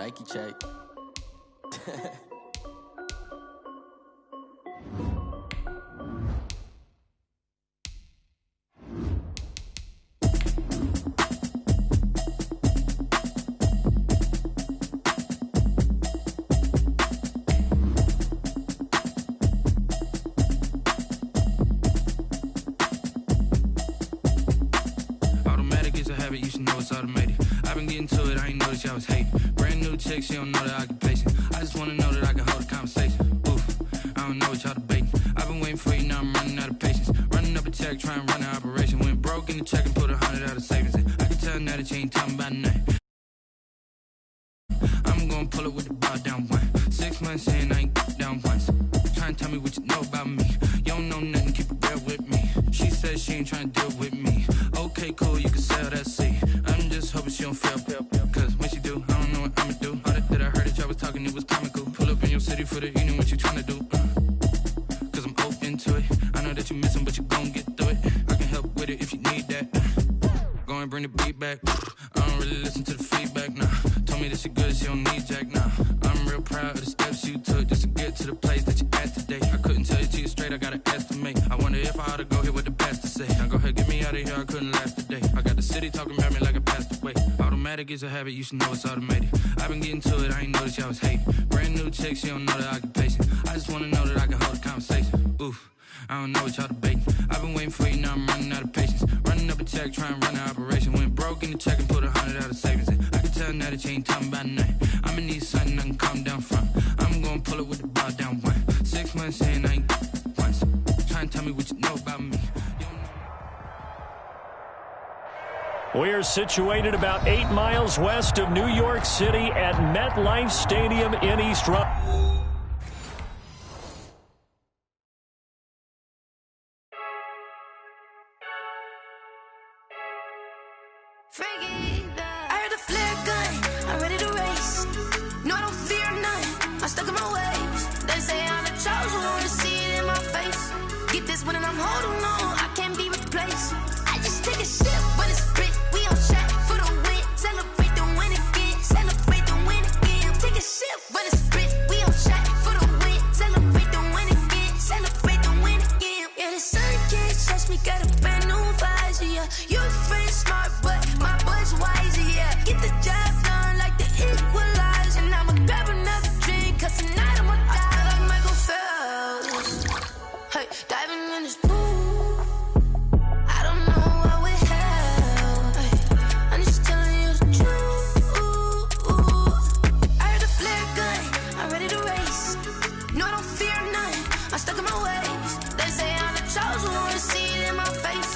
Nike check. Automatic is a habit, you should know it's automated. I've been getting to it, I ain't noticed y'all was hating. Brand new chick, she don't know the occupation. I just wanna know that I can hold a conversation. Oof, I don't know what y'all debating. I've been waiting for you, now I'm running out of patience. Running up a check, trying to run an operation. Went broke in the check and put 100 out of savings in. I can tell now that you ain't talking about nothing. I'm gonna pull it with the bar down one. 6 months in, I ain't down once. Trying to tell me what you know about me. You don't know nothing, keep it real with me. She says she ain't trying to deal with me. Okay, cool, you can sell that seat. I'm just hoping she don't fail. Cause when she do, I don't know what I'ma do. All that I heard that y'all was talking, it was comical. Pull up in your city for the evening, what you trying to do? Cause I'm open to it. I know that you missing, but you gon' get through it. I can help with it if you need that. Go and bring the beat back. I don't really listen to the feedback, nah. Told me that she good, she don't need jack, nah. I'm real proud of the steps you took just to get to the place that you at today. I couldn't tell you to you straight, I gotta estimate. I wonder if I ought to go here with the best to say. Now go ahead, get me out of here, I couldn't last a day. I got the city talking about me like I passed away. Automatic is a habit, you should know it's automated. I've been getting to it, I ain't noticed y'all was hating. Brand new chick, she don't know the occupation. I just wanna know that I can hold a conversation. Oof, I don't know what y'all debating. I've been waiting for you, now I'm running out of patience. Running up a check, trying to run an operation. Went broke in the check and put 100 out of savings in. I can tell now that you ain't talking about nothing. I'ma need something I can calm down from. I'm gonna pull it with the bar down one. 6 months in, I ain't once. Trying to tell me what you know about me. We are situated about 8 miles west of New York City at MetLife Stadium in East Rutherford. I heard a flare gun, I'm ready to race. No, I don't fear none, I'm stuck in my ways. They say I'm the chosen one, see it in my face. Get this one and I'm holding on, I can't be replaced. I just take a sip when it's split, we on track for the win. Celebrate the win again, celebrate the win again. Take a sip when it's split, we on track for the win. Celebrate the win again, celebrate the win again. Yeah, the sun can't touch me, got a brand new visor, yeah. Your friend's smart, but my boy's wiser, yeah. Get the job done like the equalizer. And I'ma grab another drink, cause tonight I'ma die like Michael Phelps. Hey, diving in this pool, I don't know what we have. Hey, I'm just telling you the truth. I heard a flare gun, I'm ready to race. No, I don't fear none, I'm stuck in my ways. They say I'm the chosen one, see it in my face.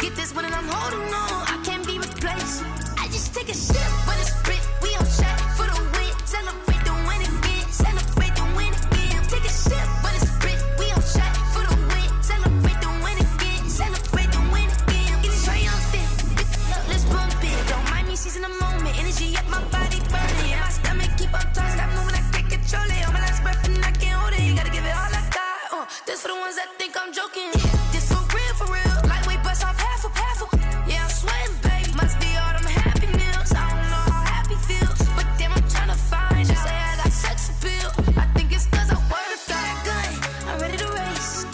Get this one and I'm holding on, I can't be replaced. I just take a sip when it's split, we on track for the win. Celebrate the win again, celebrate the win again. Take a sip when it's split, we on track for the win. Celebrate the win again, celebrate the win again. Get it triumphant, let's bump it. Don't mind me seizing the moment, energy up my body burning. Yeah, my stomach keep on turning, stop moving, I can't control it. On my last breath and I can't hold it, you gotta give it all I got. This for the ones that think I'm joking. This for real, lightweight bust off half a. Yeah, I'm sweating, babe, must be all them happy meals. I don't know how happy feels, but damn, I'm tryna find you. Say I got sex appeal, I think it's cause I wear the fire gun. I'm ready to race,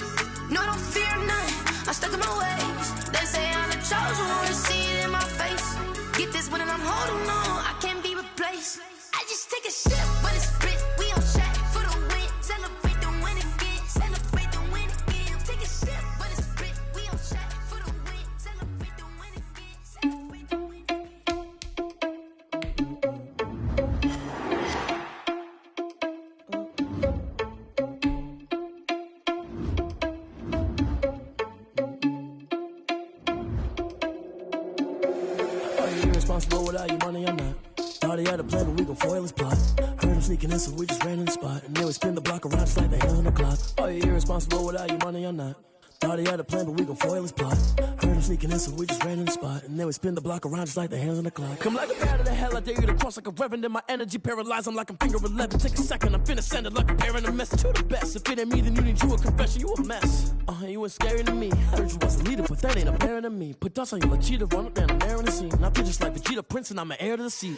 no, I don't fear none, I'm stuck in my ways. They say I'm the chosen one, see it in my face. Get this one and I'm holding on, I can't be replaced. I just take a sip when it's split, we on track for the win. Celebrate the win again, celebrate the win again. Take a sip when it's split, we on track for the win. Celebrate the win again, celebrate the win again. Are you irresponsible without your money or not? Thought he had a plan, but we gon' foil his plot. Heard him sneaking in, so we just ran in the spot. And then we spin the block around just like the hands on the clock. Are you irresponsible without your money or not? Thought he had a plan, but we gon' foil his plot. Heard him sneaking in, so we just ran in the spot. And then we spin the block around just like the hands on the clock. Come like a bat of the hell, I dare you to cross like a reverend. And my energy paralyzed, I'm like I'm finger 11. Take a second, I'm finna send it like a parent a message to the best. If it ain't me, then you need you a confession, you a mess. You ain't scary to me. Heard you was a leader, but that ain't apparent to me. Put dust on you like cheetah, run up down, I'm there in the scene. I feel just like Vegeta Prince, and I'm an heir to the seat.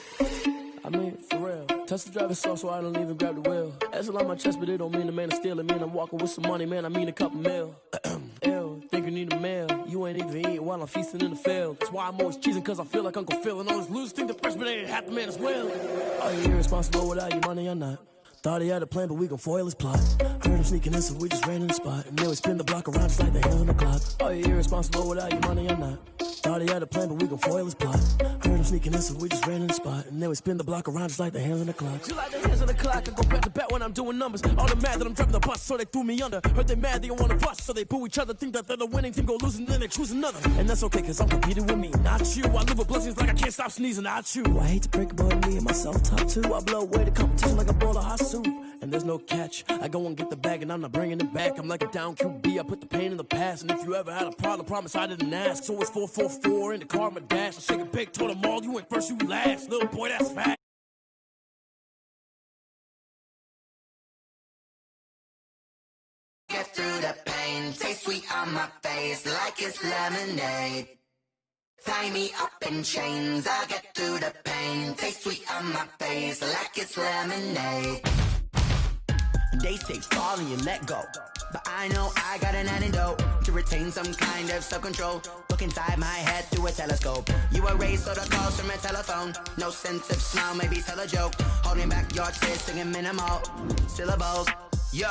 I mean, for real. Touch the driver's soft so I don't even grab the wheel. That's on my chest, but it don't mean the man is stealing. Mean I'm walking with some money, man, I mean a couple mil. Ew, think you need a meal. You ain't even eating while I'm feasting in the field. That's why I'm always cheesing, cause I feel like Uncle Phil. And all this losers think the freshman ain't half the man as well. Are you irresponsible without your money or not? Thought he had a plan, but we gon' foil his plot. Heard him sneaking in, so we just ran in the spot. And then we spin the block around just like the hand on the clock. Are you irresponsible without your money or not? Thought he had a plan, but we gon' foil his plot. Heard him sneaking in, so we just ran in the spot. And then we spin the block around just like the hands on the clock. Just like the hands on the clock, I go back to back when I'm doing numbers. All the mad that I'm driving the bus, so they threw me under. Heard they mad, they don't wanna bust, so they boo each other. Think that they're the winning team, go losing, then they choose another. And that's okay, cause I'm competing with me, not you. I live with blessings like I can't stop sneezing, not you. I hate to break it, but me and myself top two. I blow away the competition like a bowl of hot soup. And there's no catch. I go and get the bag and I'm not bringing it back. I'm like a down QB, I put the pain in the past. And if you ever had a problem, promise I didn't ask. So it's 444 in the car, my dash. I shake a big, told them all, you went first, you last. Little boy, that's fat. Get through the pain, taste sweet on my face like it's lemonade. Tie me up in chains, I'll get through the pain, taste sweet on my face like it's lemonade. They say fall and you let go, but I know I got an antidote to retain some kind of self-control. Look inside my head through a telescope. You erase all the calls from a telephone. No sense of smile, maybe tell a joke. Holding back your tears, singing minimal syllables. Yeah.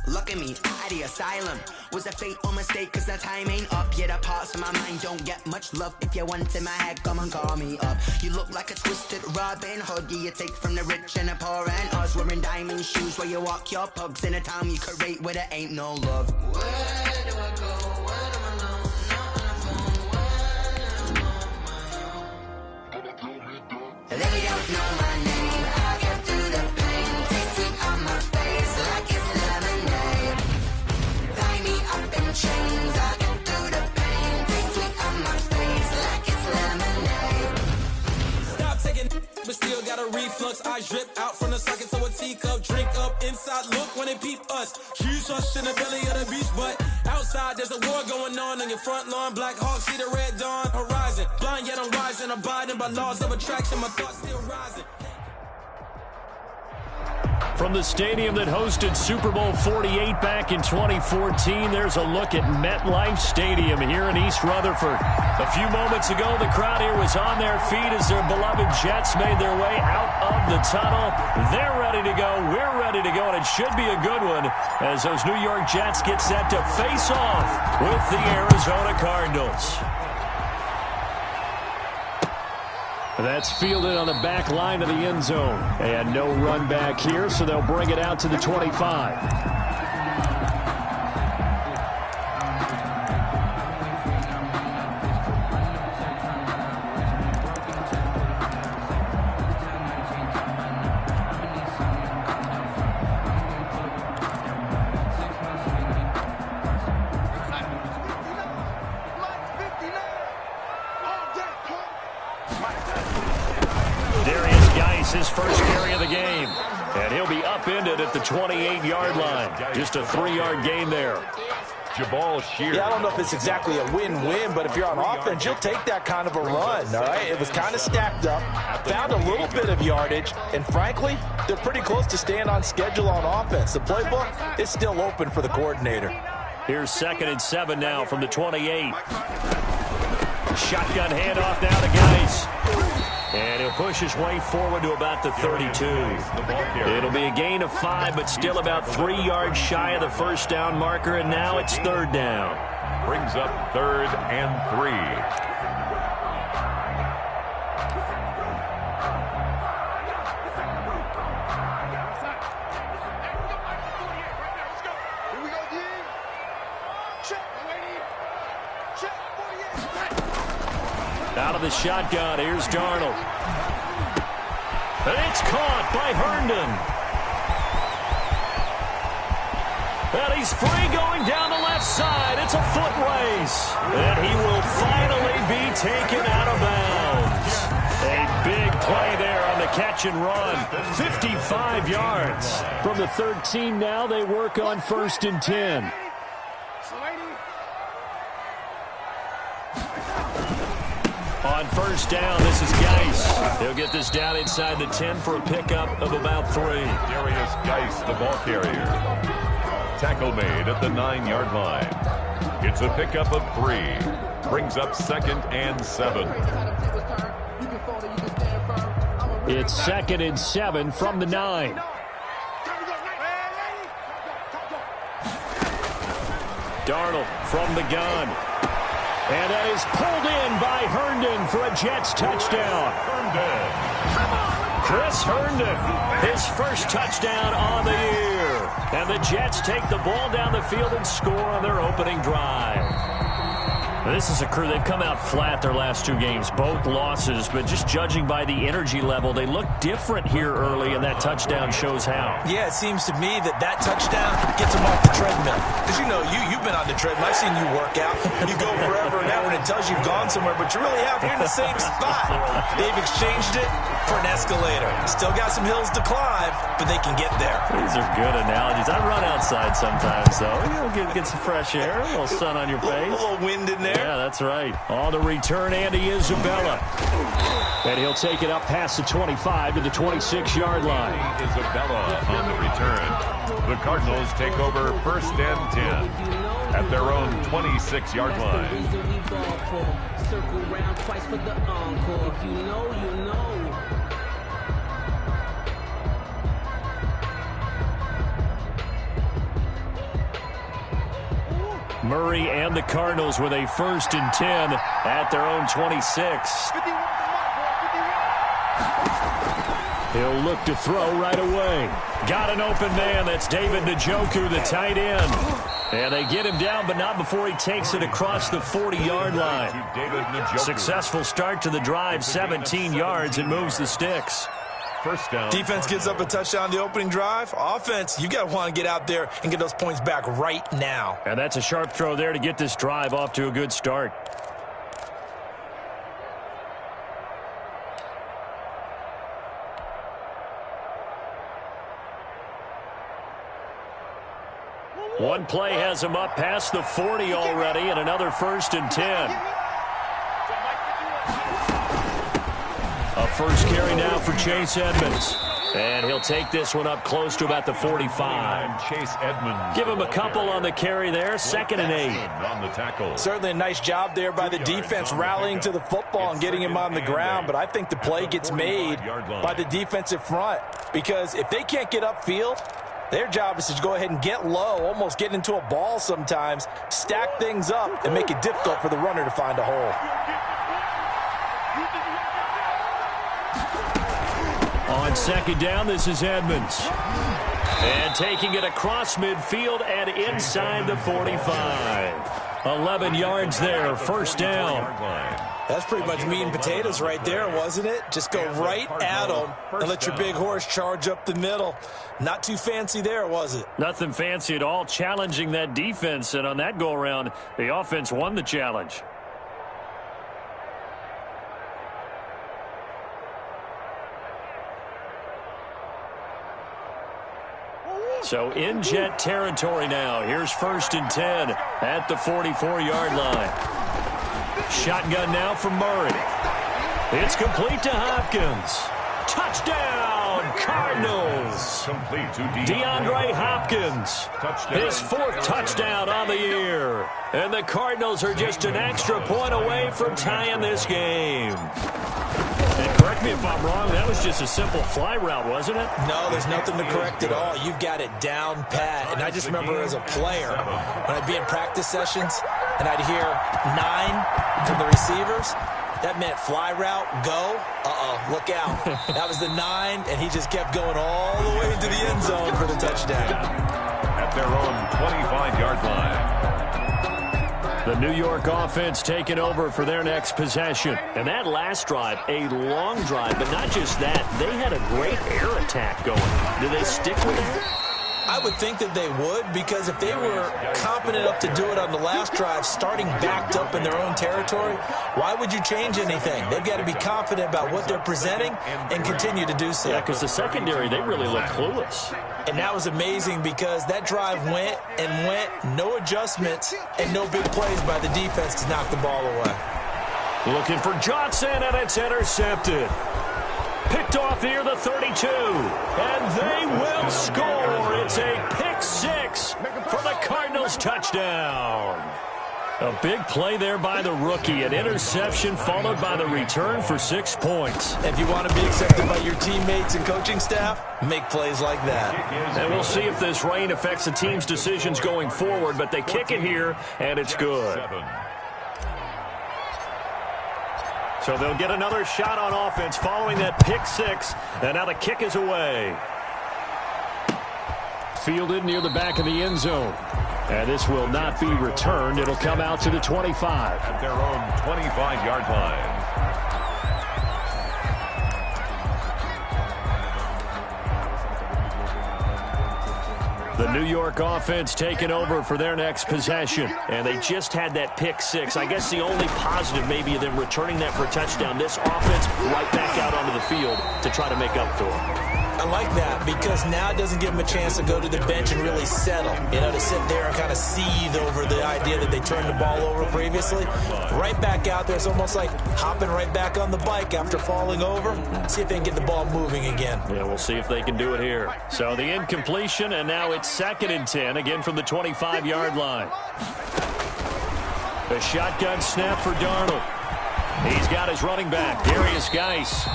Look at me, out the asylum. Was a fate or mistake, cause the time ain't up. Yet the parts of my mind don't get much love. If you want in my head, come and call me up. You look like a twisted Robin Hood. Yeah, you take from the rich and the poor and us. Wearing diamond shoes where you walk your pugs. In a town you create where there ain't no love. Where do I go? When I'm alone? Not on my own. They don't know my name. I get through the pain. Taste sweet on my face like it's lemonade. Tie me up in chains. I get through the pain. Taste sweet on my face like it's lemonade. Stop taking, but still got a reflux. Eyes drip out from the socket to a teacup. Drink up inside, look when they peep us. Choose us in the belly of the beast, but outside there's a war going on your front lawn. Black Hawk see the red dawn horizon. Blind yet I'm rising, abiding by laws of attraction. My thoughts still rising. From the stadium that hosted Super Bowl 48 back in 2014, there's a look at MetLife Stadium here in East Rutherford. A few moments ago, the crowd here was on their feet as their beloved Jets made their way out of the tunnel. They're ready to go. We're ready to go, and it should be a good one as those New York Jets get set to face off with the Arizona Cardinals. That's fielded on the back line of the end zone. And no run back here, so they'll bring it out to the 25. His first carry of the game, and he'll be upended at the 28-yard line. Just a 3-yard gain there. Yeah, I don't know if it's exactly a win-win, but if you're on offense, you'll take that kind of a run, all right? It was kind of stacked up, found a little bit of yardage, and frankly, they're pretty close to staying on schedule on offense. The playbook is still open for the coordinator. Here's 2nd and 7 now from the 28. Shotgun handoff now to Geis. And he'll push his way forward to about the 32. It'll be a gain of 5, but still about 3 yards shy of the first down marker, and now it's 3rd down. Brings up 3rd and 3. Out of the shotgun, here's Darnold. And it's caught by Herndon. And he's free going down the left side. It's a foot race. And he will finally be taken out of bounds. A big play there on the catch and run. 55 yards. From the 13 now, they work on 1st and 10. On 1st first down. This is Geis. He'll get this down inside the 10 for a pickup of about 3. Darius Geis, the ball carrier. Tackle made at the 9-yard line. It's a pickup of 3. Brings up 2nd and 7. It's 2nd and 7 from the 9. Darnold from the gun. And that is pulled in by Herndon for a Jets touchdown. Chris Herndon, his first touchdown on the year. And the Jets take the ball down the field and score on their opening drive. This is a crew. They've come out flat their last 2 games, both losses, but just judging by the energy level, they look different here early, and that touchdown shows how. Yeah, it seems to me that touchdown gets them off the treadmill. Because, you've been on the treadmill. I've seen you work out. You go forever and ever, and it tells you've gone somewhere, but you really have. You're in the same spot. They've exchanged it for an escalator. Still got some hills to climb, but they can get there. These are good analogies. I run outside sometimes, though. Get some fresh air, a little sun on your face. A little wind in there. Yeah, that's right. On the return, Andy Isabella. And he'll take it up past the 25 to the 26-yard line. Isabella on the return. The Cardinals take over 1st and 10 at their own 26-yard line. Circle round twice for the encore. If you know, you know. Murray and the Cardinals with a 1st and 10 at their own 26. He'll look to throw right away. Got an open man. That's David Njoku, the tight end. And they get him down, but not before he takes it across the 40-yard line. Successful start to the drive, 17 yards, and moves the sticks. First down. Defense gives up a touchdown the opening drive. Offense, you got to want to get out there and get those points back right now. And that's a sharp throw there to get this drive off to a good start. One play has him up past the 40 already, and another 1st and 10. A first carry now for Chase Edmonds. And he'll take this one up close to about the 45. Chase Edmonds. Give him a couple on the carry there. 2nd and 8. On the tackle. Certainly a nice job there by the defense rallying to the football and getting him on the ground. But I think the play gets made by the defensive front. Because if they can't get upfield, their job is to go ahead and get low, almost get into a ball sometimes, stack things up, and make it difficult for the runner to find a hole. On 2nd down, this is Edmonds. And taking it across midfield and inside the 45. 11 yards there, 1st down. That's pretty much meat and potatoes right there, wasn't it? Just go right at them and let your big horse charge up the middle. Not too fancy there, was it? Nothing fancy at all, challenging that defense. And on that go-around, the offense won the challenge. So in Jet territory now. Here's 1st and 10 at the 44-yard line. Shotgun now from Murray. It's complete to Hopkins. Touchdown, Cardinals. Complete to DeAndre Hopkins. His 4th touchdown on the year. And the Cardinals are just an extra point away from tying this game. And correct me if I'm wrong, that was just a simple fly route, wasn't it? No, there's nothing to correct at all. You've got it down pat. And I just remember as a player, when I'd be in practice sessions and I'd hear 9 from the receivers, that meant fly route, go, look out. That was the 9, and he just kept going all the way into the end zone for the touchdown. At their own 25-yard line. The New York offense taking over for their next possession. And that last drive, a long drive, but not just that. They had a great air attack going. Do they stick with it? I would think that they would, because if they were confident enough to do it on the last drive, starting backed up in their own territory, why would you change anything? They've got to be confident about what they're presenting and continue to do so. Yeah, because the secondary, they really look clueless. And that was amazing because that drive went and went, no adjustments and no big plays by the defense to knock the ball away. Looking for Johnson, and it's intercepted. Picked off near the 32, and they will score. It's a pick six for the Cardinals touchdown. A big play there by the rookie. An interception followed by the return for 6 points. If you want to be accepted by your teammates and coaching staff, make plays like that. And we'll see if this rain affects the team's decisions going forward, but they kick it here, and it's good. So they'll get another shot on offense following that pick six, and now the kick is away. Fielded near the back of the end zone. And this will not be returned. It'll come out to the 25. At their own 25-yard line. The New York offense taking over for their next possession. And they just had that pick six. I guess the only positive maybe of them returning that for a touchdown. This offense right back out onto the field to try to make up for it. I like that because now it doesn't give them a chance to go to the bench and really settle. You know, to sit there and kind of seethe over the idea that they turned the ball over previously. Right back out there. It's almost like hopping right back on the bike after falling over. See if they can get the ball moving again. Yeah, we'll see if they can do it here. So the incompletion, and now it's 2nd and 10, again from the 25-yard line. A shotgun snap for Darnold. He's got his running back, Darius Geis.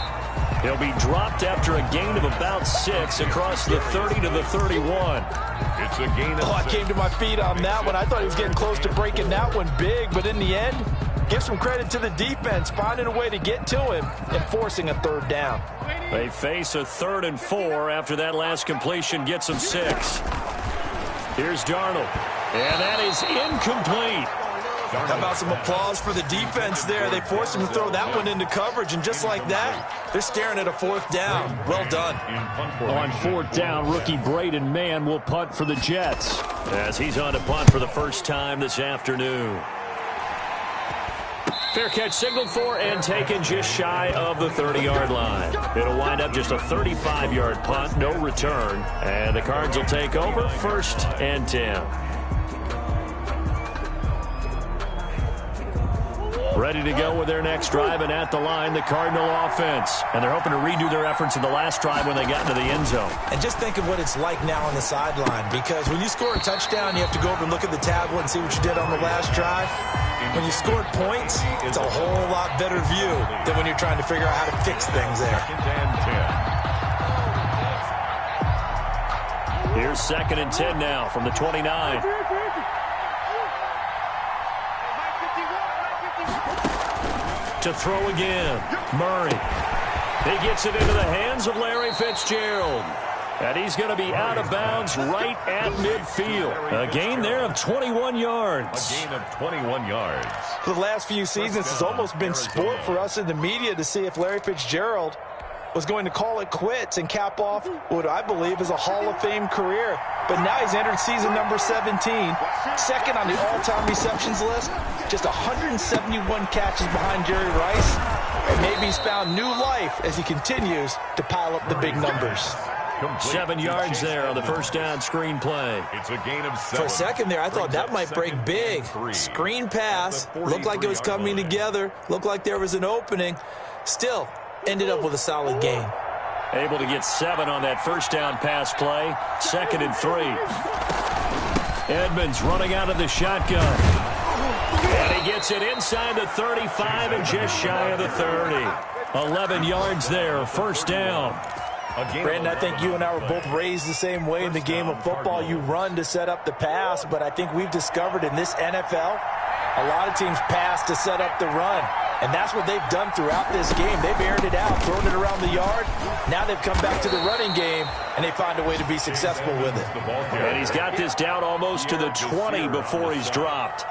He'll be dropped after a gain of about 6 across the 30 to the 31. It's a gain of 6. I came to my feet on that one. I thought he was getting close to breaking that one big, but in the end, give some credit to the defense, finding a way to get to him and forcing a 3rd down. They face a 3rd and 4 after that last completion gets them 6. Here's Darnold, and that is incomplete. How about some applause for the defense there? They forced him to throw that one into coverage, and just like that, they're staring at a 4th down. Well done. On 4th down, rookie Braden Mann will punt for the Jets as he's on to punt for the first time this afternoon. Fair catch signaled for and taken just shy of the 30-yard line. It'll wind up just a 35-yard punt, no return, and the Cards will take over 1st and 10. Ready to go with their next drive, and at the line, the Cardinal offense. And they're hoping to redo their efforts in the last drive when they got into the end zone. And just think of what it's like now on the sideline, because when you score a touchdown, you have to go over and look at the tablet and see what you did on the last drive. When you scored points, it's a whole lot better view than when you're trying to figure out how to fix things there. Here's 2nd and 10 now from the 29. To throw again, Murray. He gets it into the hands of Larry Fitzgerald. And he's going to be out of bounds right at midfield. A gain there of 21 yards. A gain of 21 yards. For the last few seasons, it's almost been sport for us in the media to see if Larry Fitzgerald was going to call it quits and cap off what I believe is a Hall of Fame career. But now he's entered season number 17, 2nd on the all-time receptions list, just 171 catches behind Jerry Rice, and maybe he's found new life as he continues to pile up the big numbers. 7 yards there on the 1st down screen play. It's a gain of 7. For a second there, I thought that might break big. Screen pass, looked like it was coming together, looked like there was an opening. Still, ended up with a solid gain. Able to get 7 on that 1st down pass play. 2nd and 3. Edmonds running out of the shotgun. And he gets it inside the 35 and just shy of the 30. 11 yards there, 1st down. Brandon, I think you and I were both raised the same way in the game of football. You run to set up the pass, but I think we've discovered in this NFL, a lot of teams pass to set up the run. And that's what they've done throughout this game. They've aired it out, thrown it around the yard. Now they've come back to the running game, and they find a way to be successful with it. And he's got this down almost to the 20 before he's dropped.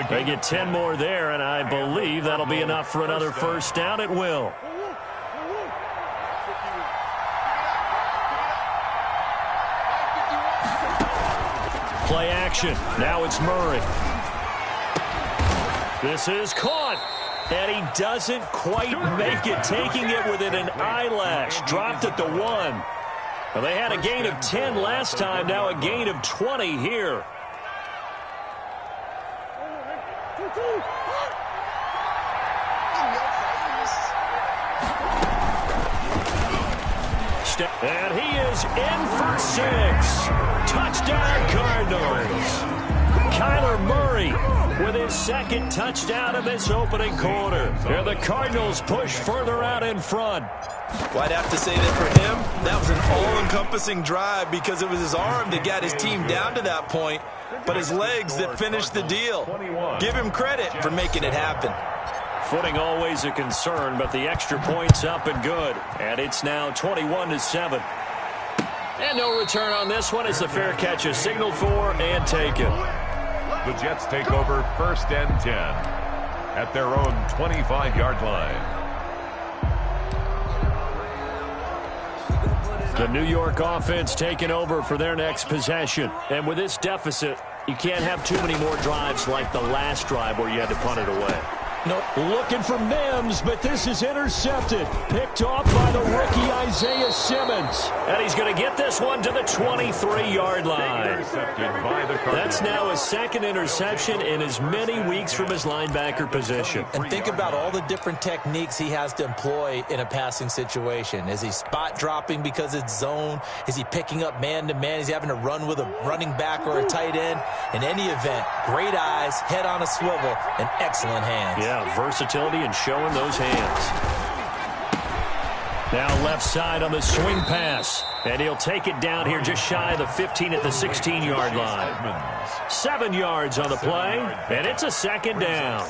They get 10 more there, and I believe that'll be enough for another 1st down. It will. Play action. Now it's Murray. This is caught. And he doesn't quite make it, taking it within an eyelash. Dropped at the 1. Well, they had a gain of 10 last time, now a gain of 20 here. touchdown. And he is in for 6. Touchdown, Cardinals. Kyler Murray with his second touchdown in this opening quarter. And the Cardinals push further out in front. Well, I'd have to say that for him, that was an all-encompassing drive because it was his arm that got his team down to that point, but his legs that finished the deal. Give him credit for making it happen. Footing always a concern, but the extra point's up and good. And it's now 21-7. And no return on this one as the fair catch is signaled for and taken. The Jets take over 1st and 10 at their own 25-yard line. The New York offense taking over for their next possession. And with this deficit, you can't have too many more drives like the last drive where you had to punt it away. No. Looking for Mims, but this is intercepted. Picked off by the rookie Isaiah Simmons. And he's going to get this one to the 23-yard line. Intercepted by the Cardinals. That's now his second interception in as many weeks from his linebacker position. And think about all the different techniques he has to employ in a passing situation. Is he spot dropping because it's zone? Is he picking up man-to-man? Is he having to run with a running back or a tight end? In any event, great eyes, head on a swivel, and excellent hands. Yeah, versatility and showing those hands. Now left side on the swing pass. And he'll take it down here just shy of the 15 at the 16-yard line. 7 yards on the play, and it's a second down.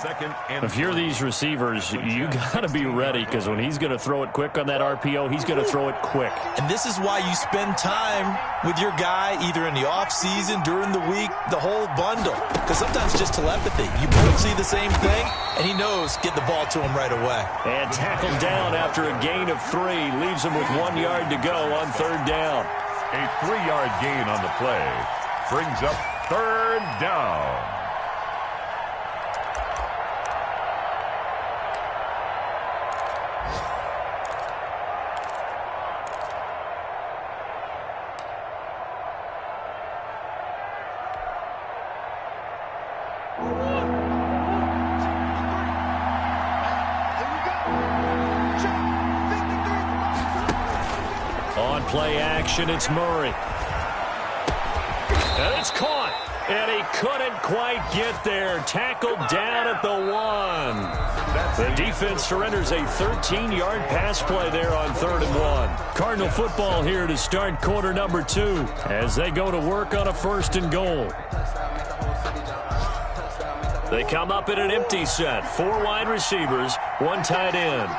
If you're these receivers, you got to be ready because when he's going to throw it quick on that RPO, he's going to throw it quick. And this is why you spend time with your guy either in the offseason, during the week, the whole bundle. Because sometimes just telepathy. You both see the same thing, and he knows get the ball to him right away. And tackled down after a gain of 3. Leaves him with 1 yard to go on third down. A 3-yard gain on the play brings up third down. On play action, it's Murray. And it's caught. And he couldn't quite get there. Tackled down at the 1. The defense surrenders a 13-yard pass play there on 3rd and 1. Cardinal football here to start quarter number 2 as they go to work on a 1st and goal. They come up in an empty set. 4 wide receivers, 1 tight end.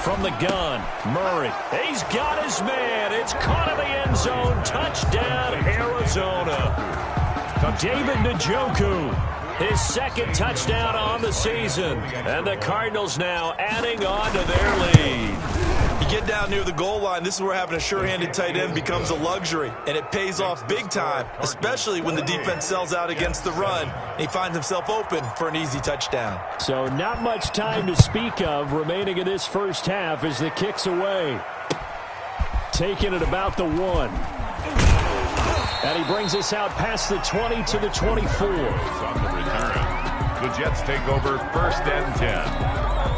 From the gun, Murray. He's got his man. It's caught in the end zone. Touchdown, Arizona. David Njoku, his second touchdown on the season. And the Cardinals now adding on to their lead. You get down near the goal line, this is where having a sure-handed tight end becomes a luxury. And it pays off big time, especially when the defense sells out against the run. And he finds himself open for an easy touchdown. So not much time to speak of remaining in this first half as the kick's away. Taking it about the 1. And he brings us out past the 20 to the 24. On the return, the Jets take over 1st and 10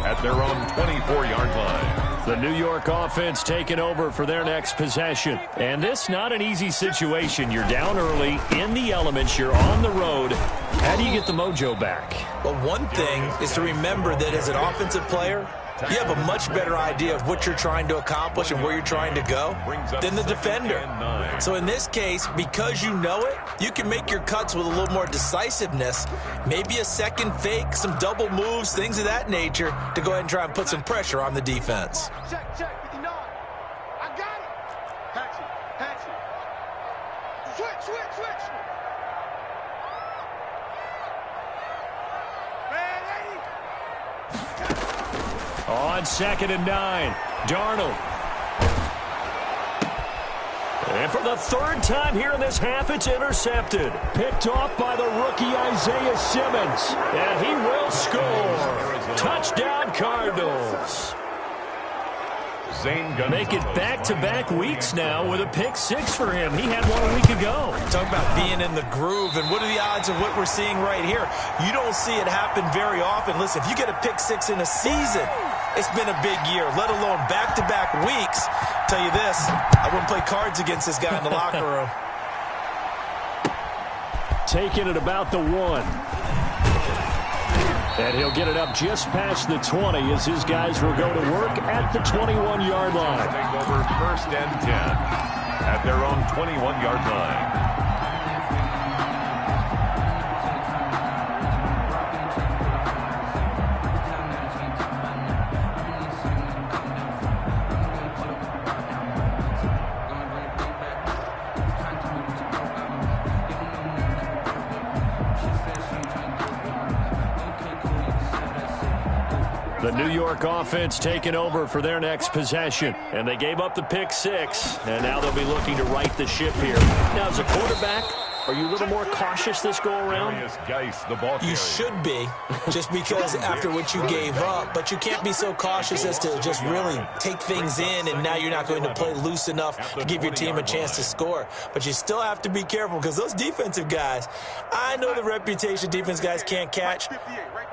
at their own 24-yard line. The New York offense taking over for their next possession. And this not an easy situation. You're down early, in the elements, you're on the road. How do you get the mojo back? Well, one thing is to remember that as an offensive player, you have a much better idea of what you're trying to accomplish and where you're trying to go than the defender. So in this case, because you know it, you can make your cuts with a little more decisiveness, maybe a second fake, some double moves, things of that nature, to go ahead and try and put some pressure on the defense. Check, 59. I got it. Patch it. Switch. On 2nd and 9, Darnold. And for the 3rd time here in this half, it's intercepted. Picked off by the rookie Isaiah Simmons. And he will score. Touchdown, Cardinals. Make it back-to-back weeks now with a pick 6 for him. He had one a week ago. Talk about being in the groove, and what are the odds of what we're seeing right here? You don't see it happen very often. Listen, if you get a pick 6 in a season, It's been a big year, let alone back-to-back weeks. Tell you this, I wouldn't play cards against this guy in the locker room. Taking it about the 1. And he'll get it up just past the 20 as his guys will go to work at the 21-yard line. Take over 1st and 10 at their own 21-yard line. The New York offense taking over for their next possession. And they gave up the pick 6. And now they'll be looking to right the ship here. Now, as a quarterback, are you a little more cautious this go-around? You should be, just because after what you gave up. But you can't be so cautious as to just really take things in, and now you're not going to play loose enough to give your team a chance to score. But you still have to be careful because those defensive guys, I know the reputation defense guys can't catch.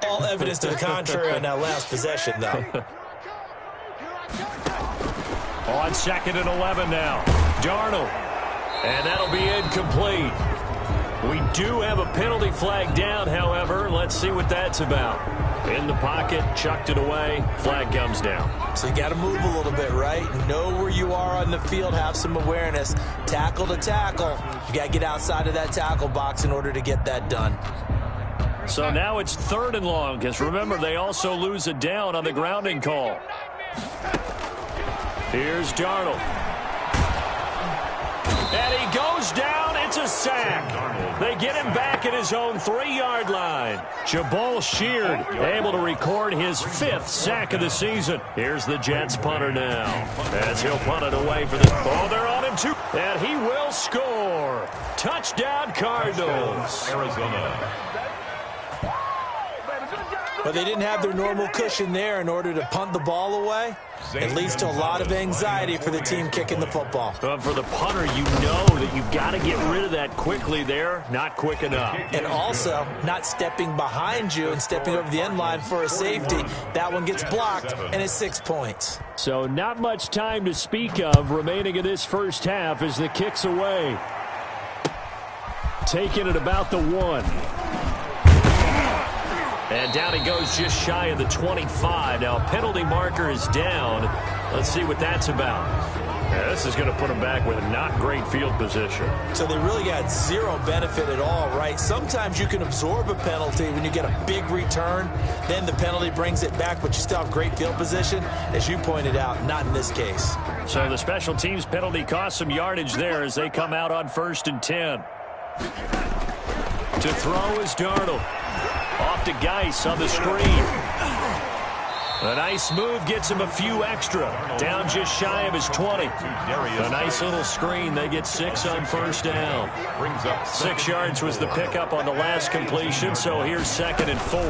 All evidence to the contrary on that last possession, though. On 2nd and 11 now. Darnold. And that'll be incomplete. We do have a penalty flag down, however. Let's see what that's about. In the pocket, chucked it away. Flag comes down. So you got to move a little bit, right? Know where you are on the field. Have some awareness. Tackle to tackle. You got to get outside of that tackle box in order to get that done. So now it's 3rd and long, because remember, they also lose a down on the grounding call. Here's Darnold. And he goes down. It's a sack. They get him back at his own 3-yard line. Jabal Sheard able to record his 5th sack of the season. Here's the Jets punter now, as he'll punt it away for the... Oh, they're on him too. And he will score. Touchdown, Cardinals. Arizona. But they didn't have their normal cushion there in order to punt the ball away. It leads to a lot of anxiety for the team kicking the football. But for the punter, you know that you've got to get rid of that quickly there. Not quick enough. And also, not stepping behind you and stepping over the end line for a safety. That one gets blocked, and it's 6 points. So not much time to speak of remaining in this first half as the kick's away. Taking it about the 1. And down he goes just shy of the 25. Now, a penalty marker is down. Let's see what that's about. Yeah, this is going to put him back with a not great field position. So they really got zero benefit at all, right? Sometimes you can absorb a penalty when you get a big return. Then the penalty brings it back, but you still have great field position. As you pointed out, not in this case. So the special teams penalty cost some yardage there as they come out on 1st and 10. To throw is Darnold. Off to Geis on the screen. A nice move gets him a few extra. Down just shy of his 20. A nice little screen. They get 6 on 1st down. 6 yards was the pickup on the last completion, so here's 2nd and 4.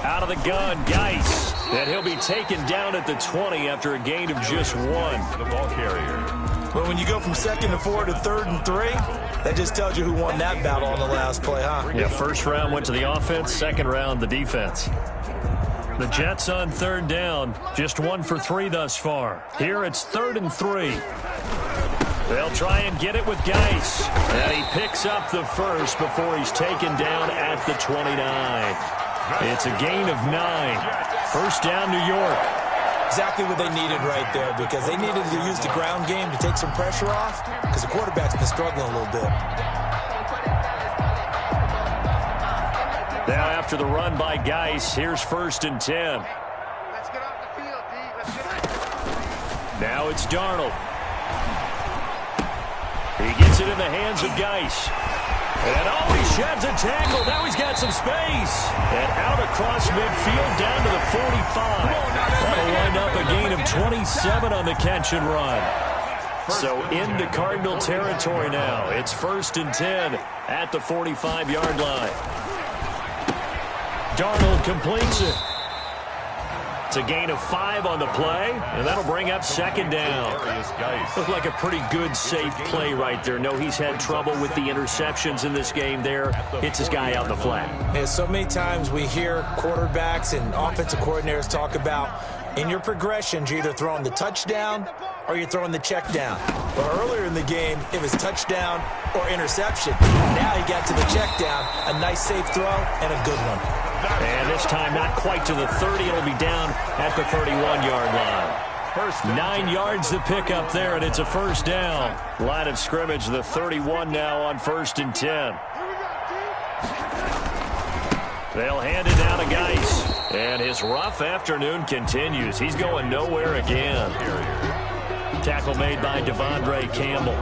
Out of the gun, Geis. And he'll be taken down at the 20 after a gain of just 1. The ball carrier. Well, when you go from 2nd and 4 to 3rd and 3, that just tells you who won that battle on the last play, huh? Yeah, 1st round went to the offense, 2nd round the defense. The Jets on 3rd down, just 1 for 3 thus far. Here it's 3rd and 3. They'll try and get it with Geis. And he picks up the first before he's taken down at the 29. It's a gain of 9. 1st down, New York. Exactly what they needed right there, because they needed to use the ground game to take some pressure off, because the quarterback's been struggling a little bit. Now after the run by Geis, here's 1st and 10. Let's get off the field, D. Let's get off. Now it's Darnold. He gets it in the hands of Geis. And oh, he sheds a tackle. Now he's got some space. And out across midfield down to the 45. That'll wind up a gain of 27 on the catch and run. So into Cardinal territory now. It's 1st and 10 at the 45-yard line. Darnold completes it. It's a gain of 5 on the play, and that'll bring up 2nd down. Looked like a pretty good, safe play right there. No, he's had trouble with the interceptions in this game there. Hits his guy out in the flat. Yeah, so many times we hear quarterbacks and offensive coordinators talk about In your progressions, you're either throwing the touchdown or you're throwing the check down. But earlier in the game, it was touchdown or interception. Now he got to the check down, a nice safe throw, and a good one. And this time not quite to the 30. It'll be down at the 31-yard line. 9 yards to pick up there, and it's a first down. Line of scrimmage, the 31 now on 1st and 10. They'll hand it down to Geis. And his rough afternoon continues. He's going nowhere again. Tackle made by Devondre Campbell.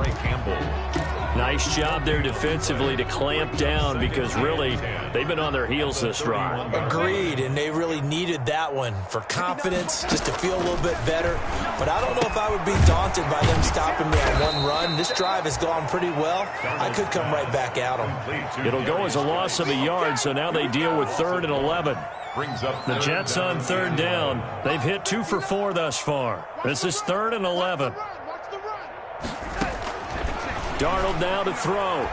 Nice job there defensively to clamp down because really they've been on their heels this drive. Agreed, and they really needed that one for confidence, just to feel a little bit better. But I don't know if I would be daunted by them stopping me on one run. This drive has gone pretty well. I could come right back at them. It'll go as a loss of a yard, so now they deal with 3rd and 11. The Jets on 3rd down. They've hit 2 for 4 thus far. This is 3rd and 11. Darnold now to throw.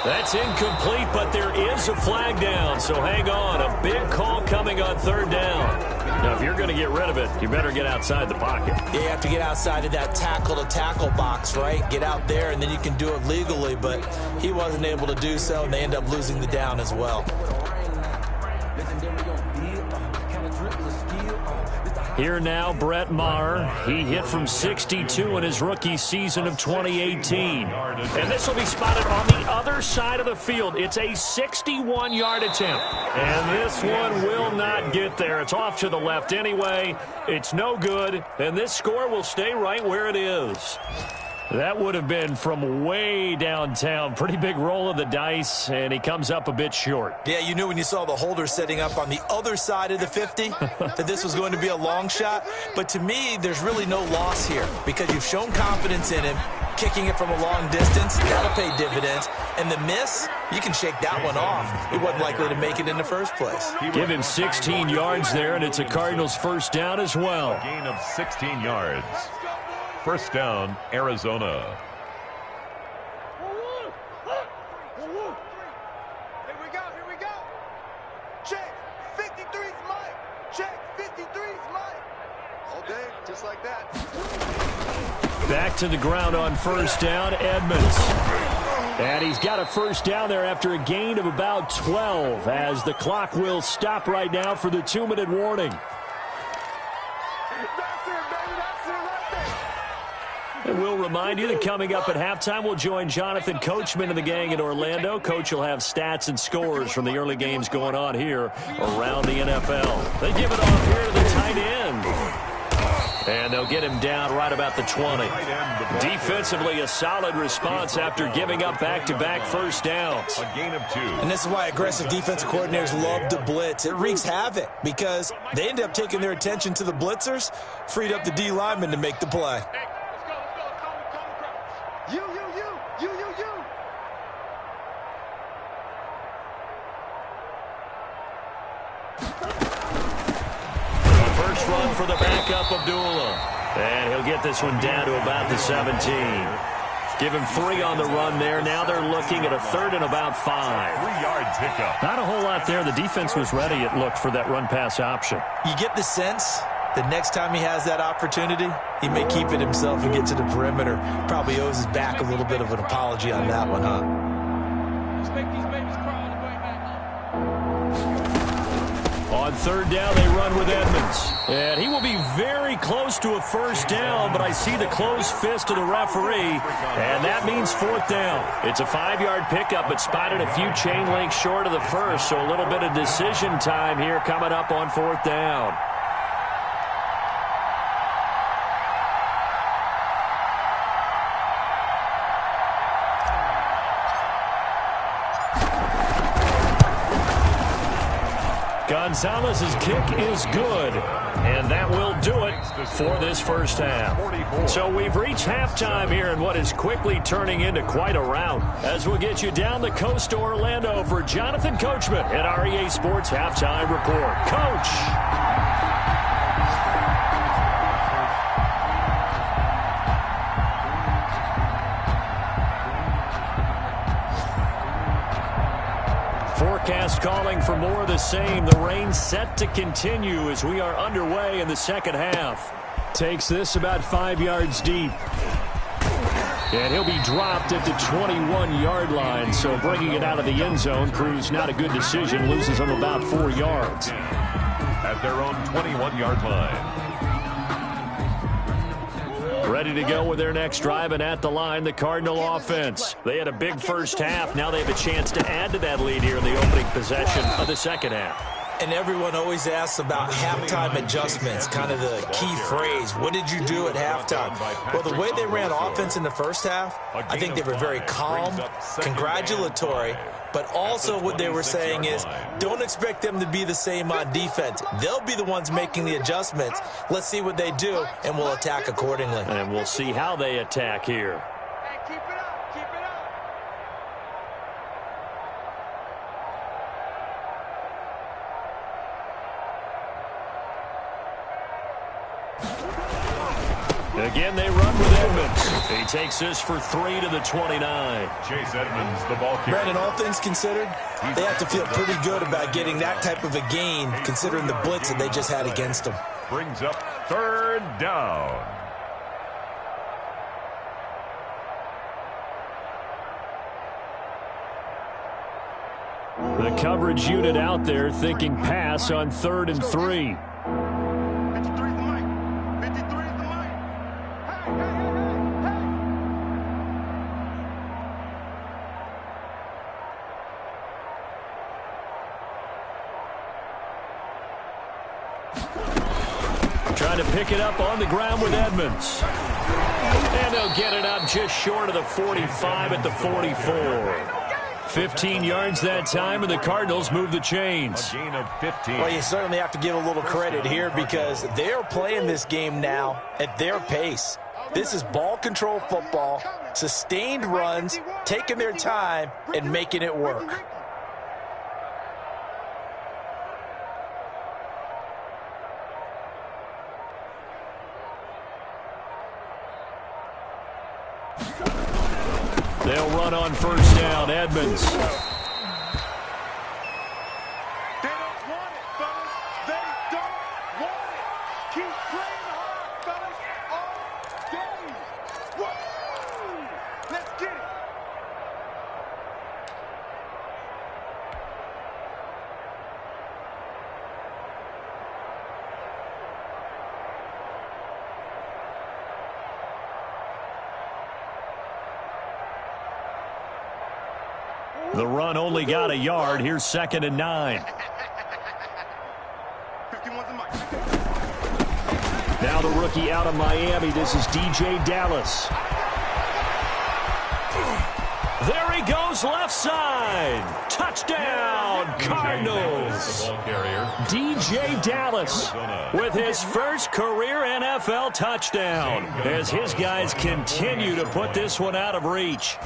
That's incomplete, but there is a flag down, so hang on. A big call coming on 3rd down. Now, if you're going to get rid of it, you better get outside the pocket. You have to get outside of that tackle-to-tackle box, right? Get out there, and then you can do it legally, but he wasn't able to do so, and they end up losing the down as well. Here now, Brett Maher. He hit from 62 in his rookie season of 2018. And this will be spotted on the other side of the field. It's a 61-yard attempt. And this one will not get there. It's off to the left anyway. It's no good. And this score will stay right where it is. That would have been from way downtown. Pretty big roll of the dice, and he comes up a bit short. Yeah, you knew when you saw the holder setting up on the other side of the 50 that this was going to be a long shot. But to me, there's really no loss here because you've shown confidence in him. Kicking it from a long distance, that'll pay dividends. And the miss, you can shake that one off. He wasn't likely to make it in the first place. Give him 16 yards there, and it's a Cardinals first down as well. A gain of 16 yards. First down, Arizona. Here we go. Check, 53's Mike. Check, 53's Mike. All day, just like that. Back to the ground on first down, Edmonds. And he's got a first down there after a gain of about 12 as the clock will stop right now for the 2-minute warning. And we'll remind you that coming up at halftime, we'll join Jonathan Coachman and the gang in Orlando. Coach will have stats and scores from the early games going on here around the NFL. They give it off here to the tight end. And they'll get him down right about the 20. Defensively, a solid response after giving up back-to-back first downs. A gain of 2. And this is why aggressive defensive coordinators love to blitz. It wreaks havoc because they end up taking their attention to the blitzers, freed up the D lineman to make the play. You. First run for the backup, Abdullah. And he'll get this one down to about the 17. Give him 3 on the run there. Now they're looking at a 3rd and about 5. 3-yard pickup. Not a whole lot there. The defense was ready, it looked, for that run-pass option. You get the sense that next time he has that opportunity, he may keep it himself and get to the perimeter. Probably owes his back a little bit of an apology on that one, huh? Let's make these babies cry on the way back. On 3rd down, they run with Edmonds. And he will be very close to a first down, but I see the closed fist of the referee, and that means 4th down. It's a 5-yard pickup, but spotted a few chain links short of the first, so a little bit of decision time here coming up on 4th down. Gonzalez's kick is good, and that will do it for this first half. So we've reached halftime here in what is quickly turning into quite a rout, as we'll get you down the coast to Orlando for Jonathan Coachman at REA Sports Halftime Report. Coach! Forecast Coach calling for more of the same. The rain set to continue as we are underway in the second half. Takes this about 5 yards deep. And he'll be dropped at the 21-yard line. So bringing it out of the end zone proves not a good decision. Loses him about 4 yards. At their own 21-yard line. Ready to go with their next drive, and at the line, the Cardinal offense. They had a big first half. Now they have a chance to add to that lead here in the opening possession of the second half. And everyone always asks about halftime adjustments, kind of the key phrase. What did you do at halftime? Well, the way they ran offense in the first half, I think they were very calm, congratulatory, but also what they were saying is don't expect them to be the same on defense. They'll be the ones making the adjustments. Let's see what they do, and we'll attack accordingly. And we'll see how they attack here. Hey, keep it up, keep it up. Again, they run with Edmonds. He takes this for 3 to the 29. Chase Edmonds, the ball carrier. Brandon, all things considered, they have to feel pretty good about getting that type of a gain, considering the blitz that they just had against them. Brings up third down. The coverage unit out there thinking pass on 3rd and 3. 53 is the mic. 53 is the mic. Hey, hey, hey, hey, hey. Trying to pick it up on the ground with Edmonds. And they'll get it up just short of the 45 at the 44. 15 yards that time, and the Cardinals move the chains. A gain of 15. Well, you certainly have to give a little credit here because they're playing this game now at their pace. This is ball control football, sustained runs, taking their time, and making it work. They'll run on first down. Edmonds. They don't want it, fellas. They don't want it. Keep playing hard, fellas, all day. Woo! Let's get it. The run only got a yard. Here's 2nd and 9. 51's the mic. Now the rookie out of Miami. This is DJ Dallas. There he goes, left side. Touchdown, Cardinals. The ball carrier. DJ Dallas with his first career NFL touchdown as his guys continue to put this one out of reach.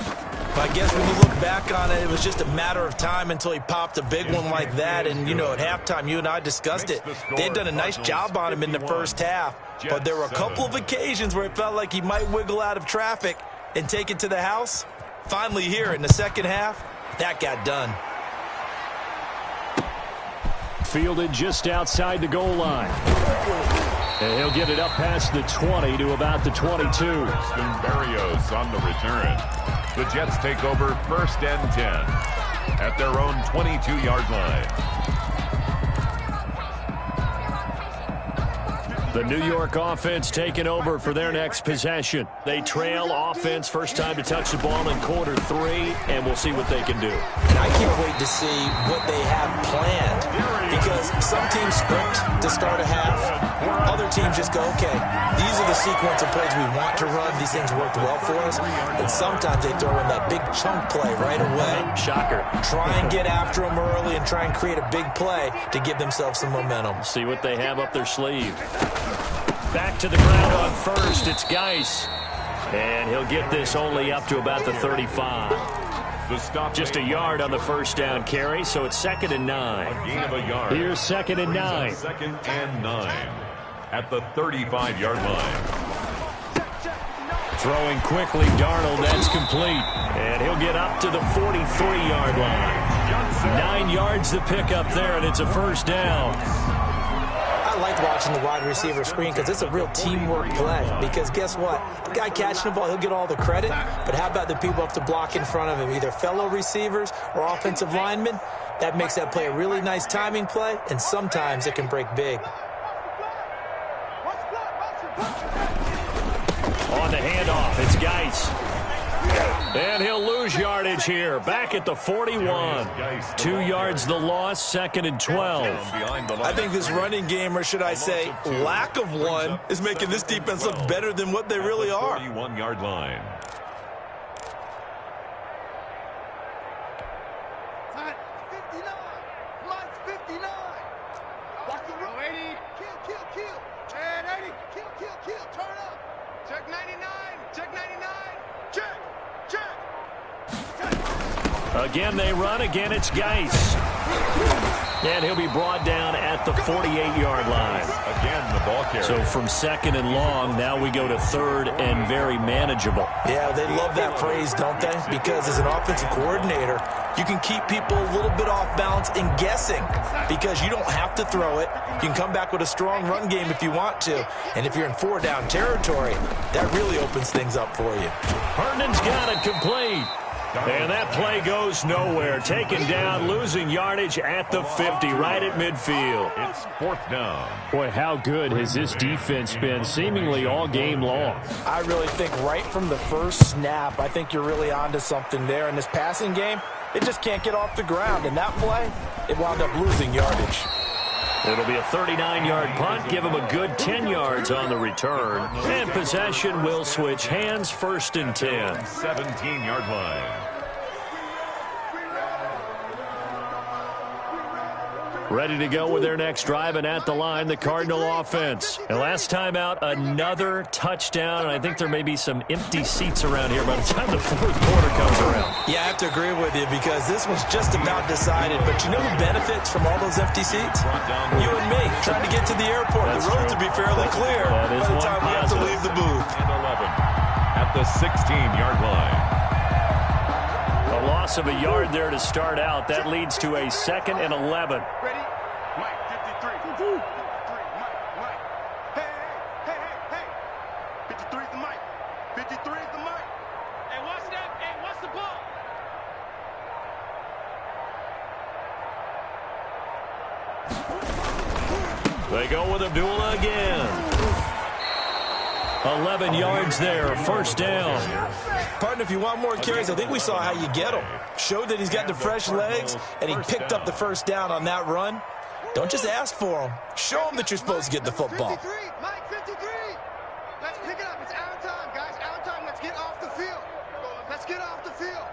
I guess when you look back on it, it was just a matter of time until he popped a big one like that. And, you know, at halftime, you and I discussed it. They'd done a nice job on him in the first half. But there were a couple of occasions where it felt like he might wiggle out of traffic and take it to the house. Finally here in the second half, that got done. Fielded just outside the goal line. And he'll get it up past the 20 to about the 22. Barrios on the return. The Jets take over 1st and 10 at their own 22-yard line. The New York offense taking over for their next possession. They trail offense, first time to touch the ball in quarter 3, and we'll see what they can do. And I can't wait to see what they have planned because some teams script to start a half. Other teams just go, okay, these are the sequence of plays we want to run. These things worked well for us. And sometimes they throw in that big chunk play right away. Shocker. Try and get after them early and try and create a big play to give themselves some momentum. See what they have up their sleeve. Back to the ground on first. It's Geis. And he'll get this only up to about the 35. Just a yard on the first down carry, so it's 2nd and 9. A gain of a yard. Here's 2nd and 9. 2nd and 9 at the 35-yard line. Throwing quickly, Darnold, that's complete. And he'll get up to the 43-yard line. Johnson 9 yards to pick up there, and it's a first down. I like watching the wide receiver screen because it's a real teamwork play. Because guess what? The guy catching the ball, he'll get all the credit. But how about the people up to block in front of him, either fellow receivers or offensive linemen? That makes that play a really nice timing play, and sometimes it can break big. On the handoff, it's Geis. And he'll lose yardage here. Back at the 41. 2 yards the loss, 2nd and 12. I think this running game, or should I say lack of one, is making this defense look better than what they really are. 41-yard line. Again, they run. Again, it's Geis. And he'll be brought down at the 48-yard line. Again, the ball carrier. So from 2nd and long, now we go to 3rd and very manageable. Yeah, they love that phrase, don't they? Because as an offensive coordinator, you can keep people a little bit off balance and guessing because you don't have to throw it. You can come back with a strong run game if you want to. And if you're in 4-down territory, that really opens things up for you. Herndon's got it complete. And that play goes nowhere. Taken down, losing yardage at the 50, right at midfield. It's 4th down. Boy, how good has this defense been seemingly all game long? I really think right from the first snap, I think you're really onto something there. In this passing game, it just can't get off the ground. And that play, it wound up losing yardage. It'll be a 39-yard punt. Give him a good 10 yards on the return. And possession will switch hands, 1st and 10. 17-yard line. Ready to go with their next drive, and at the line, the Cardinal offense. And last time out, another touchdown, and I think there may be some empty seats around here by the time the 4th quarter comes around. Yeah, I have to agree with you because this one's just about decided. But you know who benefits from all those empty seats? You and me, trying to get to the airport. That's the roads true. will be fairly clear by the time we have to leave the booth. And 11 at the 16-yard line. A loss of a yard there to start out. That leads to a 2nd and 11. Ready? Mike, 53. 53, Mike. Hey. 53 is the Mike. 53 is the Mike. Hey, watch that. Hey, watch the ball. They go with Abdullah again. 11 yards there, 1st down. Partner, if you want more carries, I think we saw how you get him. Showed that he's got the fresh legs, and he picked up the 1st down on that run. Don't just ask for him. Show him that you're supposed to get the football. 53, Mike, 53. Let's pick it up. It's our time, guys. Our time. Let's get off the field. Let's get off the field.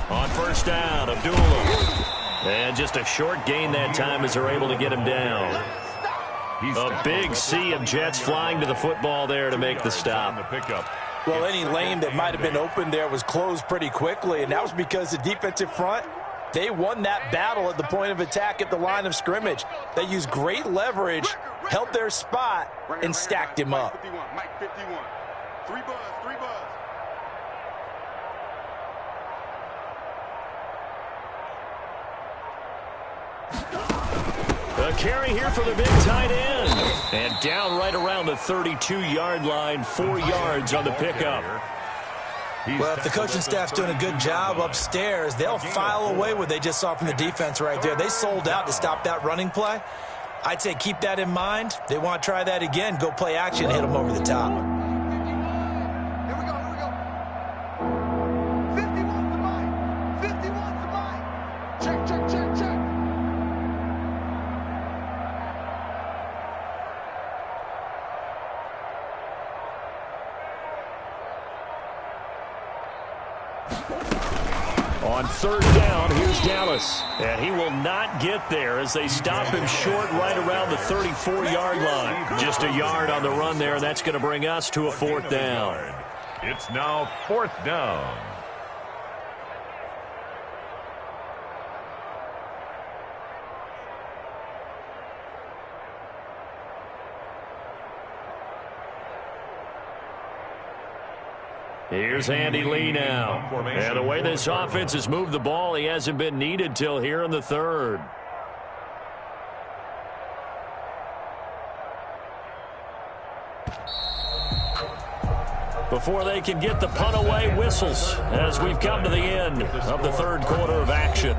On 1st down, Abdullah. And just a short gain that time as they're able to get him down. A big sea of Jets flying to the football there to make the stop. Well, any lane that might have been open there was closed pretty quickly, and that was because the defensive front, they won that battle at the point of attack at the line of scrimmage. They used great leverage, held their spot, and stacked him up. Mike 51. 3 buzz. A carry here for the big tight end. And down right around the 32-yard line, 4 yards on the pickup. Well, if the coaching staff's doing a good job upstairs, they'll file away what they just saw from the defense right there. They sold out to stop that running play. I'd say keep that in mind. They want to try that again, go play action, hit them over the top. Here we go. 51's the Mike. 51's the Mike. Check. On 3rd down, here's Dallas. And he will not get there as they stop him short right around the 34-yard line. Just a yard on the run there, and that's going to bring us to a 4th down. It's now 4th down. Here's Andy Lee now. And the way this offense has moved the ball, he hasn't been needed till here in the third. Before they can get the punt away, whistles as we've come to the end of the third quarter of action.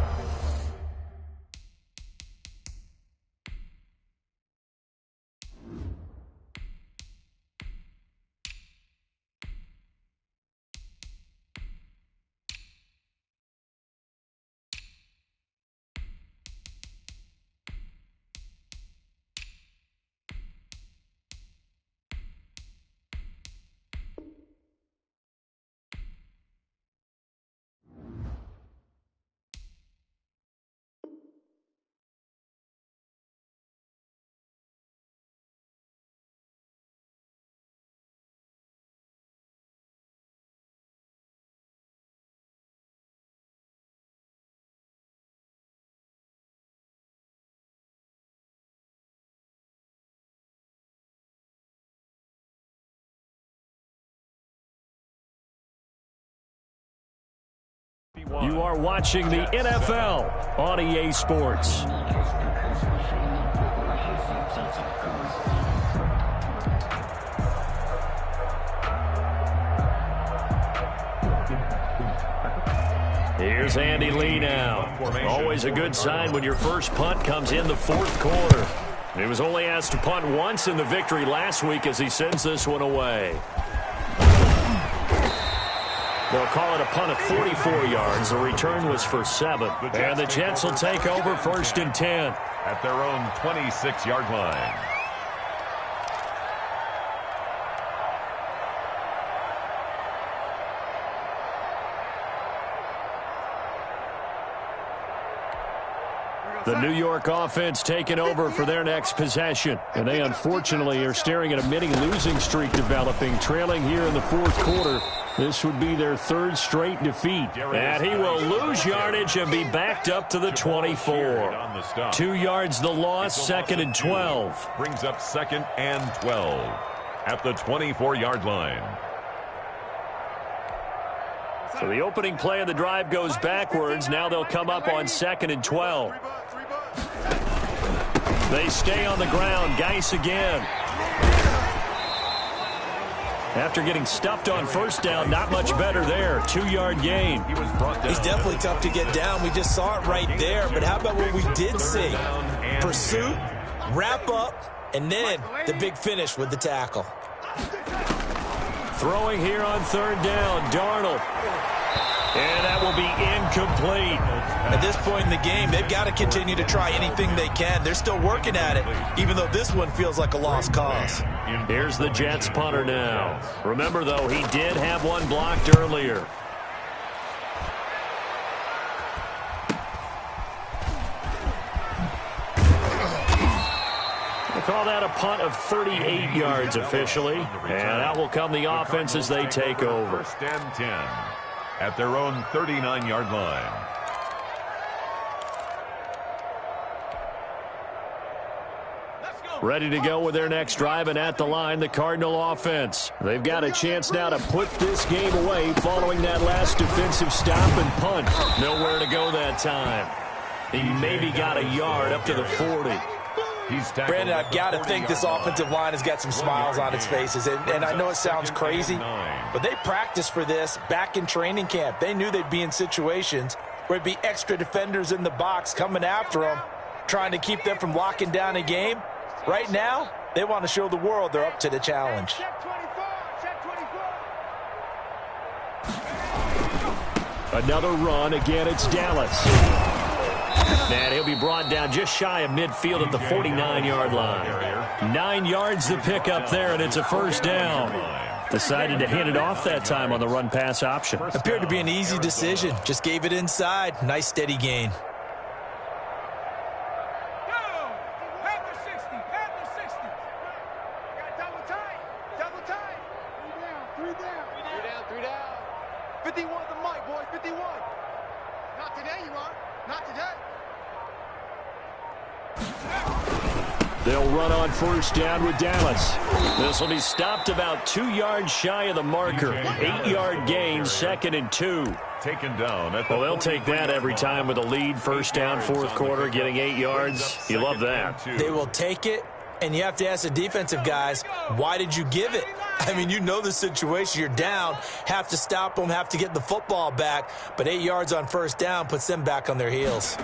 You are watching the NFL on EA Sports. Here's Andy Lee now. Always a good sign when your first punt comes in the fourth quarter. He was only asked to punt once in the victory last week as he sends this one away. They'll call it a punt of 44 yards. The return was for 7. And the Jets will take over first and 10. At their own 26-yard line. The New York offense taking over for their next possession. And they unfortunately are staring at a mini losing streak developing, trailing here in the fourth quarter. This would be their third straight defeat. And he will lose yardage and be backed up to the 24. 2 yards the loss, second and 12. Brings up second and 12 at the 24-yard line. So the opening play of the drive goes backwards. Now they'll come up on second and 12. They stay on the ground. Geis again. After getting stuffed on first down, not much better there. 2-yard gain. He's definitely tough to get down. We just saw it right there. But how about what we did see? Pursuit, wrap up, and then the big finish with the tackle. Throwing here on third down, Darnold. And that will be incomplete. At this point in the game, they've got to continue to try anything they can. They're still working at it, even though this one feels like a lost cause. Here's the Jets punter now. Remember, though, he did have one blocked earlier. They call that a punt of 38 yards officially. And that will come the offense as they take over. First and 10 at their own 39-yard line. Ready to go with their next drive, and at the line, the Cardinal offense. They've got a chance now to put this game away following that last defensive stop and punt. Nowhere to go that time. He maybe got a yard up to the 40. Brandon, I've got to think this offensive line has got some smiles on its faces. And I know it sounds crazy, but they practiced for this back in training camp. They knew they'd be in situations where there'd be extra defenders in the box coming after them, trying to keep them from locking down a game. Right now, they want to show the world they're up to the challenge. Another run. Again, it's Dallas. And he'll be brought down just shy of midfield at the 49-yard line. 9 yards to pick up there, and it's a first down. Decided to hand it off that time on the run-pass option. Appeared to be an easy decision. Just gave it inside. Nice, steady gain. They'll run on first down with Dallas. This will be stopped about 2 yards shy of the marker. 8-yard gain, 2nd and 2. Taken down at the well, they'll take that every time with a lead, first down, fourth quarter, getting 8 yards. You love that. They will take it, and you have to ask the defensive guys, why did you give it? I mean, you know the situation. You're down, have to stop them, have to get the football back, but 8 yards on first down puts them back on their heels.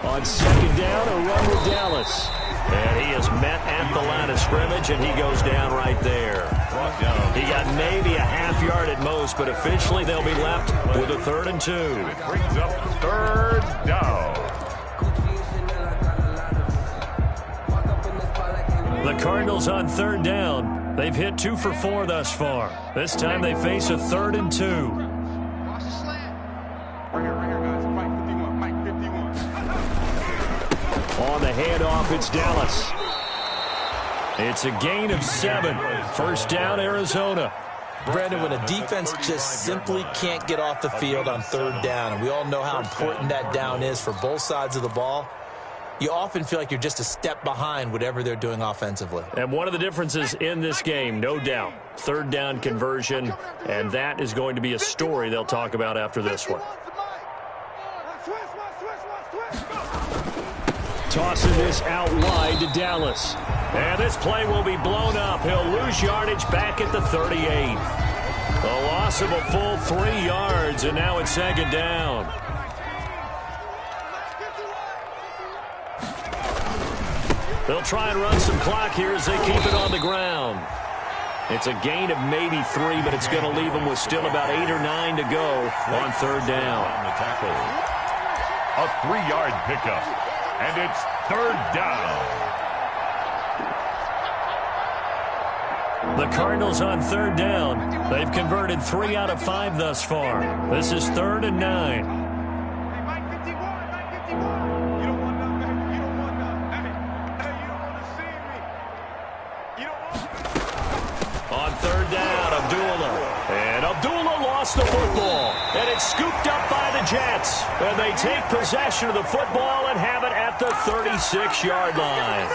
On second down, a run with Dallas. And he is met at the line of scrimmage, and he goes down right there. He got maybe a half yard at most, but officially they'll be left with a 3rd and 2. It brings up 3rd down. The Cardinals on 3rd down. They've hit 2 for 4 thus far. This time they face a 3rd and 2. Watch the slant. Right here, guys. Mike 51. On the handoff, it's Dallas. It's a gain of 7. First down, Arizona. Brandon, when a defense just simply can't get off the field on 3rd down, and we all know how important that down is for both sides of the ball, you often feel like you're just a step behind whatever they're doing offensively. And one of the differences in this game, no doubt, 3rd down conversion, and that is going to be a story they'll talk about after this one. Tossing this out wide to Dallas. And this play will be blown up. He'll lose yardage back at the 38. A loss of a full 3 yards, and now it's 2nd down. They'll try and run some clock here as they keep it on the ground. It's a gain of maybe 3, but it's going to leave them with still about 8 or 9 to go on 3rd down. On the tackle. A 3-yard pickup. And it's 3rd down. The Cardinals on 3rd down. They've converted 3 out of 5 thus far. This is 3rd and 9. Hey, Mike 51. You don't want none, baby. You don't want none. Hey, you don't want to see me. You don't want. On 3rd down, Abdullah. And Abdullah lost the football. And it's scooped up by the Jets. And they take possession of the football and have it at the 36-yard line.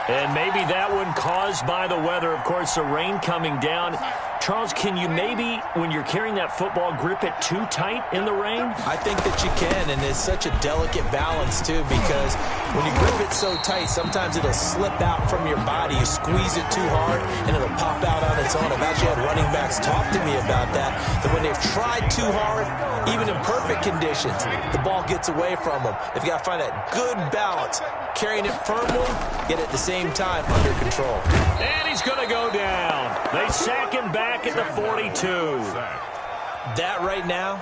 And maybe that one caused by the weather. Of course, the rain coming down. Charles, can you maybe, when you're carrying that football, grip it too tight in the rain? I think that you can, and it's such a delicate balance, too, because when you grip it so tight, sometimes it'll slip out from your body. You squeeze it too hard, and it'll pop out on its own. I've actually had running backs talk to me about that when they've tried too hard, even in perfect conditions, the ball gets away from them. They've got to find that good balance, carrying it firmly, yet at the same time under control. And he's going to go down. They sack him back at the 42. That right now,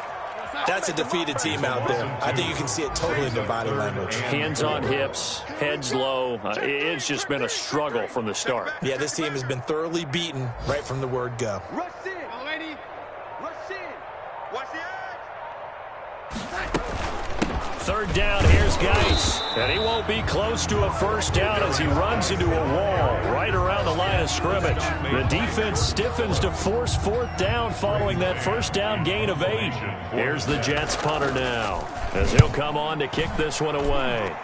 that's a defeated team out there. I think you can see it totally in their body language. Hands on hips, heads low. It's just been a struggle from the start. Yeah, this team has been thoroughly beaten right from the word go. Rush in, lady. Rush in. Watch the edge. 3rd down, here's Geis. And he won't be close to a first down as he runs into a wall right around the line of scrimmage. The defense stiffens to force 4th down following that first down gain of 8. Here's the Jets punter now as he'll come on to kick this one away.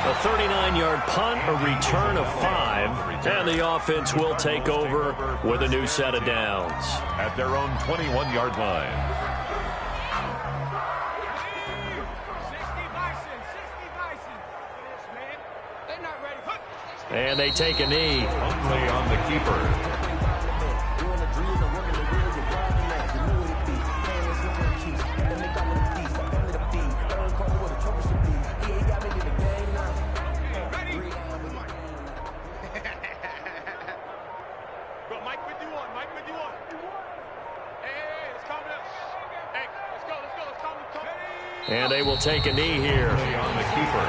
A 39-yard punt, a return of 5, and the offense will take over with a new set of downs. At their own 21-yard line. 60 Bison. And they take a knee. Only on the keeper. And they will take a knee here. On the keeper.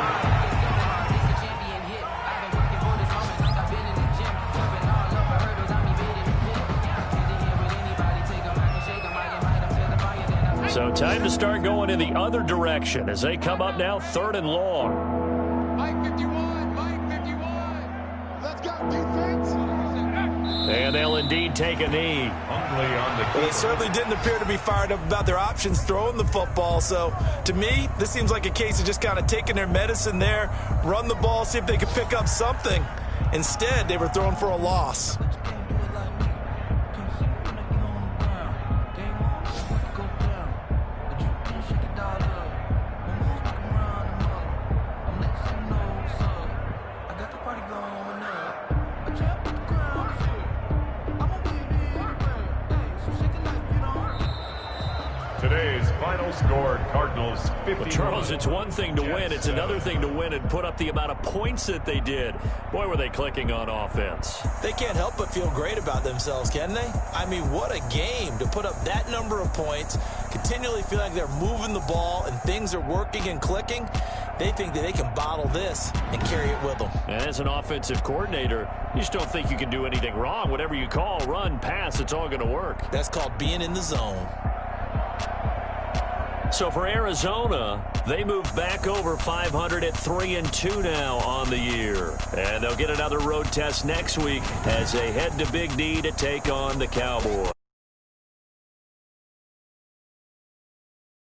So time to start going in the other direction as they come up now 3rd and long. Mike 51, Mike 51. Let's go, defense. And they'll indeed take a knee. Well, they certainly didn't appear to be fired up about their options throwing the football. So, to me, this seems like a case of just kind of taking their medicine there, run the ball, see if they could pick up something. Instead, they were throwing for a loss. Today's final score, Cardinals 50. Well, Charles, it's one thing to win. It's another thing to win and put up the amount of points that they did. Boy, were they clicking on offense. They can't help but feel great about themselves, can they? I mean, what a game to put up that number of points, continually feel like they're moving the ball and things are working and clicking. They think that they can bottle this and carry it with them. And as an offensive coordinator, you just don't think you can do anything wrong. Whatever you call, run, pass, it's all going to work. That's called being in the zone. So for Arizona, they move back over 500 at 3-2 now on the year. And they'll get another road test next week as they head to Big D to take on the Cowboys.